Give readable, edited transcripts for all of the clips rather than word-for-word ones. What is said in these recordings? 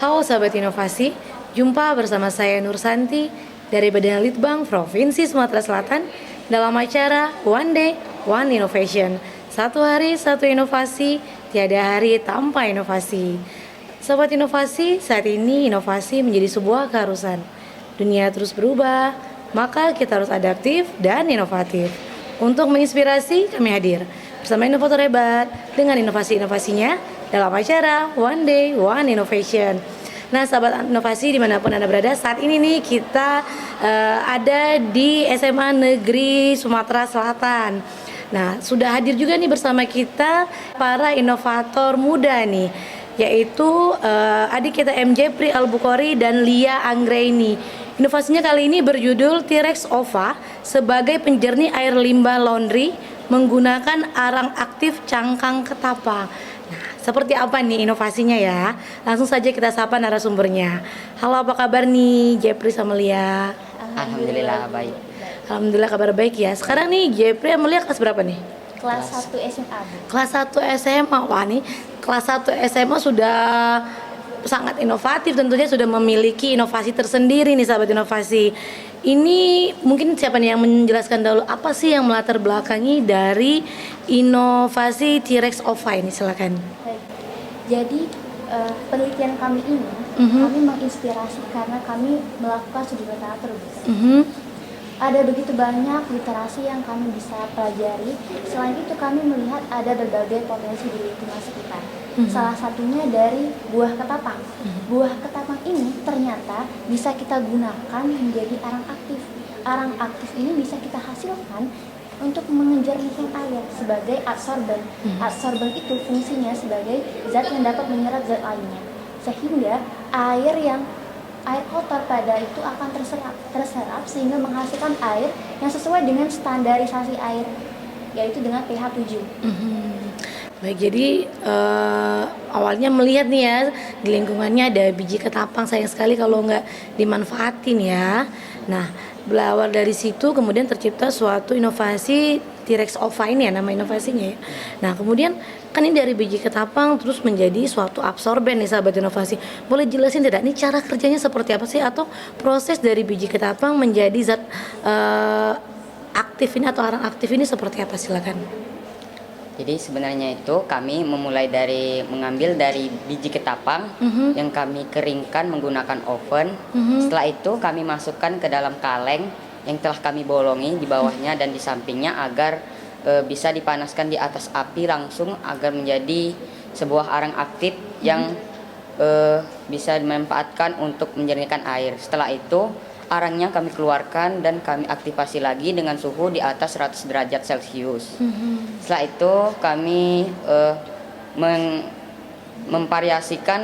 Halo sahabat inovasi, jumpa bersama saya Nur Santi dari Badan Litbang Provinsi Sumatera Selatan dalam acara One Day, One Innovation. Satu hari, satu inovasi, tiada hari tanpa inovasi. Sahabat inovasi, saat ini inovasi menjadi sebuah keharusan. Dunia terus berubah, maka kita harus adaptif dan inovatif. Untuk menginspirasi, kami hadir bersama inovator hebat dengan inovasi-inovasinya dalam acara One Day, One Innovation. Nah, sahabat inovasi dimanapun Anda berada, saat ini nih kita ada di SMA Negeri Sumatera Selatan. Nah, sudah hadir juga nih bersama kita para inovator muda nih, yaitu adik kita Jepri Al-Bukhari dan Lia Anggraini. Inovasinya kali ini berjudul T-Rex OVA sebagai penjernih air limbah laundry menggunakan arang aktif cangkang ketapang. Nah, seperti apa nih inovasinya ya? Langsung saja kita sapa narasumbernya. Halo, apa kabar nih Jepri sama Lia? Alhamdulillah baik. Alhamdulillah kabar baik ya. Sekarang nih Jepri sama Lia kelas berapa nih? Kelas 1 SMA, Bu. Kelas 1 SMA. Wah, nih kelas 1 SMA sudah sangat inovatif, tentunya sudah memiliki inovasi tersendiri nih sahabat inovasi. Ini mungkin siapa nih yang menjelaskan dahulu apa sih yang melatar belakangi dari inovasi T-Rex OVA ini, silakan. Baik. Jadi penelitian kami ini kami menginspirasi karena kami melakukan studi literatur, Bu. Ada begitu banyak literasi yang kami bisa pelajari. Selain itu kami melihat ada berbagai potensi di lingkungan sekitar. Salah satunya dari buah ketapang. Buah ketapang ini ternyata bisa kita gunakan menjadi arang aktif. Arang aktif ini bisa kita hasilkan untuk menjernihkan air sebagai adsorben. Adsorben itu fungsinya sebagai zat yang dapat menyerap zat lainnya, sehingga air kotor pada itu akan terserap sehingga menghasilkan air yang sesuai dengan standarisasi air, yaitu dengan pH 7. Baik, jadi awalnya melihat nih ya di lingkungannya ada biji ketapang, sayang sekali kalau nggak dimanfaatin ya. Nah, berawal dari situ kemudian tercipta suatu inovasi T-Rex OVA ini ya nama inovasinya ya. Nah, kemudian kan ini dari biji ketapang terus menjadi suatu absorben nih sahabat inovasi. Boleh jelasin tidak nih cara kerjanya seperti apa sih, atau proses dari biji ketapang menjadi zat aktif ini atau arang aktif ini seperti apa, silakan. Jadi sebenarnya itu kami mengambil dari biji ketapang yang kami keringkan menggunakan oven. Setelah itu kami masukkan ke dalam kaleng yang telah kami bolongi di bawahnya dan di sampingnya agar bisa dipanaskan di atas api langsung agar menjadi sebuah arang aktif yang bisa dimanfaatkan untuk menjernihkan air. Setelah itu arangnya kami keluarkan dan kami aktifasi lagi dengan suhu di atas 100 derajat Celcius. Setelah itu kami memvariasikan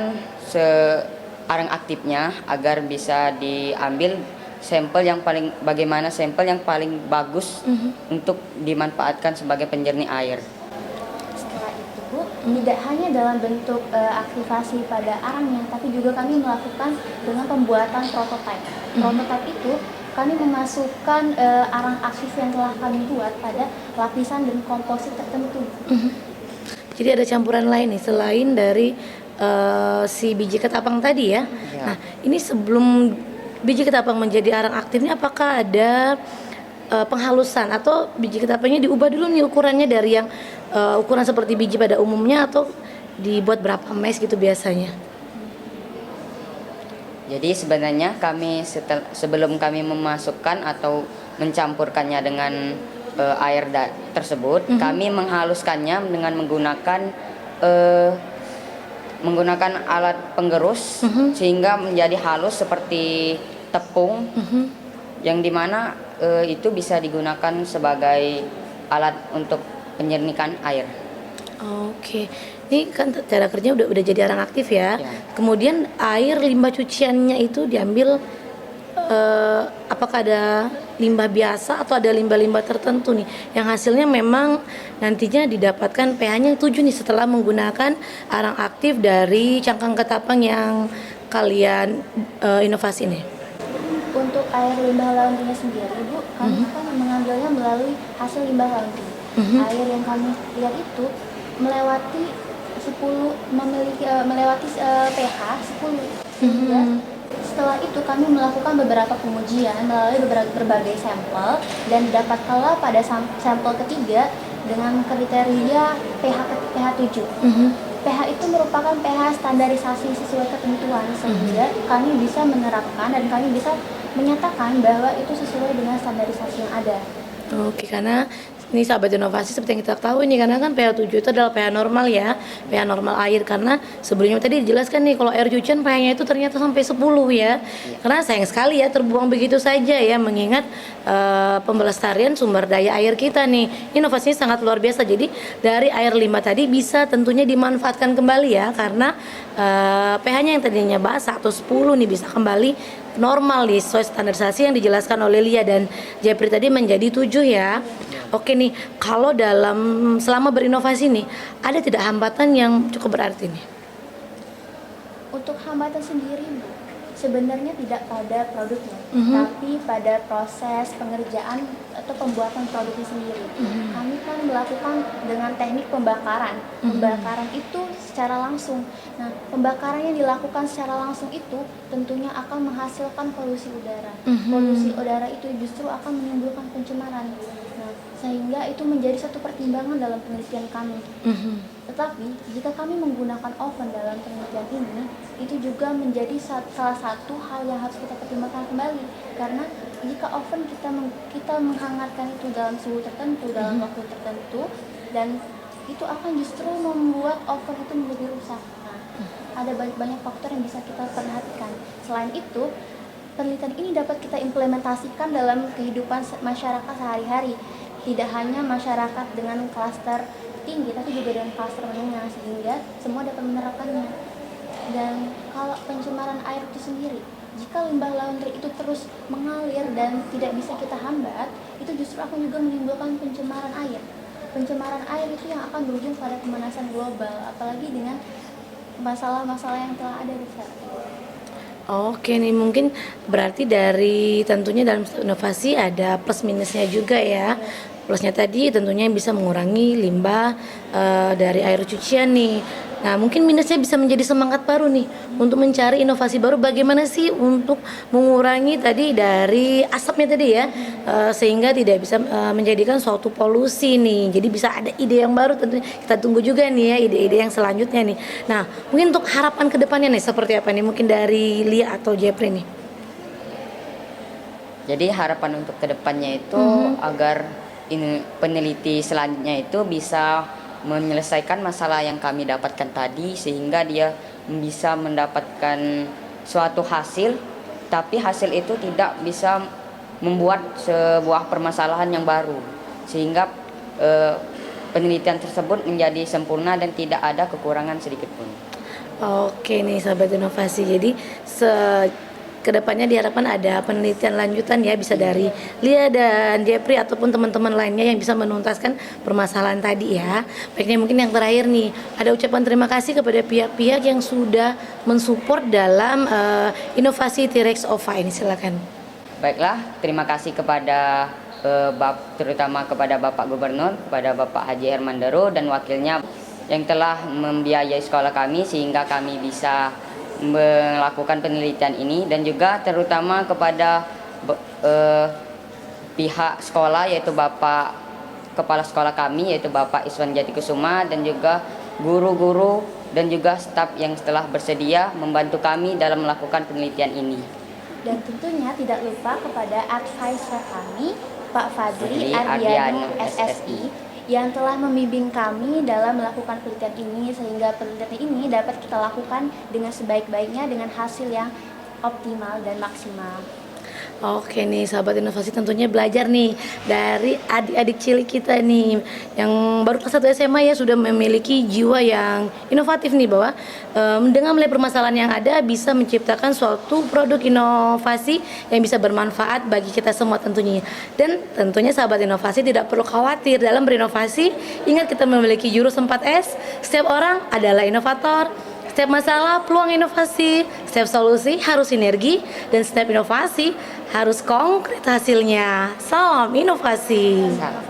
arang aktifnya agar bisa diambil sampel yang paling bagus untuk dimanfaatkan sebagai penjernih air. Setelah itu, Bu, tidak hanya dalam bentuk aktivasi pada arangnya, tapi juga kami melakukan dengan pembuatan prototipe. Prototipe itu kami memasukkan arang aktif yang telah kami buat pada lapisan dan komposit tertentu. Jadi ada campuran lain nih selain dari si biji ketapang tadi ya. Nah, ini sebelum biji ketapang menjadi arang aktifnya apakah ada penghalusan atau biji ketapangnya diubah dulu nih ukurannya dari yang ukuran seperti biji pada umumnya, atau dibuat berapa mes gitu biasanya? Jadi sebenarnya kami sebelum kami memasukkan atau mencampurkannya dengan air tersebut, kami menghaluskannya dengan menggunakan alat penggerus sehingga menjadi halus seperti tepung, yang dimana itu bisa digunakan sebagai alat untuk penjernihan air. Oke, ini kan cara kerjanya udah jadi arang aktif ya. Kemudian air limbah cuciannya itu diambil, apakah ada limbah biasa atau ada limbah-limbah tertentu nih yang hasilnya memang nantinya didapatkan pH-nya 7 nih setelah menggunakan arang aktif dari cangkang ketapang yang kalian inovasi nih? Untuk air limbah laundrynya sendiri, Bu, kami kan mengambilnya melalui hasil limbah laundry. Air yang kami lihat itu melewati 10 melewati pH 10. Sehingga setelah itu kami melakukan beberapa pengujian melalui berbagai sampel dan didapatkanlah pada sampel ketiga dengan kriteria pH 7. pH itu merupakan pH standarisasi sesuai ketentuan sehingga kami bisa menerapkan dan kami bisa menyatakan bahwa itu sesuai dengan standarisasi yang ada. Oke, karena ini sahabat inovasi seperti yang kita tahu ini, karena kan pH 7 itu adalah pH normal ya, pH normal air, karena sebelumnya tadi dijelaskan nih kalau air cucian pH-nya itu ternyata sampai 10 ya. Karena sayang sekali ya terbuang begitu saja ya, mengingat pemlestarian sumber daya air kita nih. Inovasinya sangat luar biasa. Jadi dari air limbah tadi bisa tentunya dimanfaatkan kembali ya, karena pH-nya yang tadinya basah atau 10 nih bisa kembali normal nih sesuai standarisasi yang dijelaskan oleh Lia dan Jepri tadi menjadi 7 ya. Oke nih, kalau selama berinovasi nih, ada tidak hambatan yang cukup berarti nih? Untuk hambatan sendiri, Bu, sebenarnya tidak pada produknya, tapi pada proses pengerjaan atau pembuatan produknya sendiri. Kami kan melakukan dengan teknik pembakaran. Pembakaran itu secara langsung. Nah, pembakaran yang dilakukan secara langsung itu tentunya akan menghasilkan polusi udara. Polusi udara itu justru akan menimbulkan pencemaran. Nah, sehingga itu menjadi satu pertimbangan dalam penelitian kami. Tetapi jika kami menggunakan oven dalam penelitian ini, itu juga menjadi salah satu hal yang harus kita pertimbangkan kembali. Karena jika oven kita menghangatkan itu dalam suhu tertentu, dalam waktu tertentu, dan itu akan justru membuat oven itu menjadi rusak. Nah, ada banyak faktor yang bisa kita perhatikan. Selain itu, penelitian ini dapat kita implementasikan dalam kehidupan masyarakat sehari-hari. Tidak hanya masyarakat dengan klaster tinggi, tapi juga dengan klaster menengah, sehingga semua dapat menerapkannya. Dan kalau pencemaran air itu sendiri, jika limbah laundry itu terus mengalir dan tidak bisa kita hambat, itu justru akan juga menimbulkan pencemaran air. Pencemaran air itu yang akan berujung pada pemanasan global, apalagi dengan masalah-masalah yang telah ada di saat ini. Oke nih, mungkin berarti dari tentunya dalam inovasi ada plus minusnya juga ya. Plusnya tadi tentunya bisa mengurangi limbah dari air cucian nih. Nah, mungkin minusnya bisa menjadi semangat baru nih untuk mencari inovasi baru, bagaimana sih untuk mengurangi tadi dari asapnya tadi ya, sehingga tidak bisa menjadikan suatu polusi nih. Jadi bisa ada ide yang baru, tentunya kita tunggu juga nih ya ide-ide yang selanjutnya nih. Nah, mungkin untuk harapan kedepannya nih seperti apa nih, mungkin dari Lia atau Jepri nih? Jadi harapan untuk kedepannya itu agar peneliti selanjutnya itu bisa menyelesaikan masalah yang kami dapatkan tadi, sehingga dia bisa mendapatkan suatu hasil, tapi hasil itu tidak bisa membuat sebuah permasalahan yang baru, sehingga penelitian tersebut menjadi sempurna dan tidak ada kekurangan sedikit pun. Oke nih sahabat inovasi, jadi kedepannya diharapkan ada penelitian lanjutan ya, bisa dari Lia dan Jepri ataupun teman-teman lainnya yang bisa menuntaskan permasalahan tadi ya. Baiknya mungkin yang terakhir nih, ada ucapan terima kasih kepada pihak-pihak yang sudah mensupport dalam inovasi T-Rex OVA ini, silakan. Baiklah, terima kasih kepada terutama kepada Bapak Gubernur, kepada Bapak Haji Herman Deru dan wakilnya yang telah membiayai sekolah kami sehingga kami bisa melakukan penelitian ini, dan juga terutama kepada pihak sekolah, yaitu Bapak Kepala Sekolah kami, yaitu Bapak Iswan Jatikusuma, dan juga guru-guru dan juga staf yang telah bersedia membantu kami dalam melakukan penelitian ini. Dan tentunya tidak lupa kepada advisor kami, Pak Fadli Ardiano SSI, yang telah membimbing kami dalam melakukan penelitian ini, sehingga penelitian ini dapat kita lakukan dengan sebaik-baiknya dengan hasil yang optimal dan maksimal. Oke nih sahabat inovasi, tentunya belajar nih dari adik-adik cilik kita nih yang baru kelas 1 SMA ya, sudah memiliki jiwa yang inovatif nih, bahwa dengan melihat permasalahan yang ada bisa menciptakan suatu produk inovasi yang bisa bermanfaat bagi kita semua tentunya. Dan tentunya sahabat inovasi tidak perlu khawatir dalam berinovasi. Ingat, kita memiliki jurus 4S. Setiap orang adalah inovator. Setiap masalah peluang inovasi, setiap solusi harus sinergi, dan setiap inovasi harus konkret hasilnya. Salam inovasi. Salam.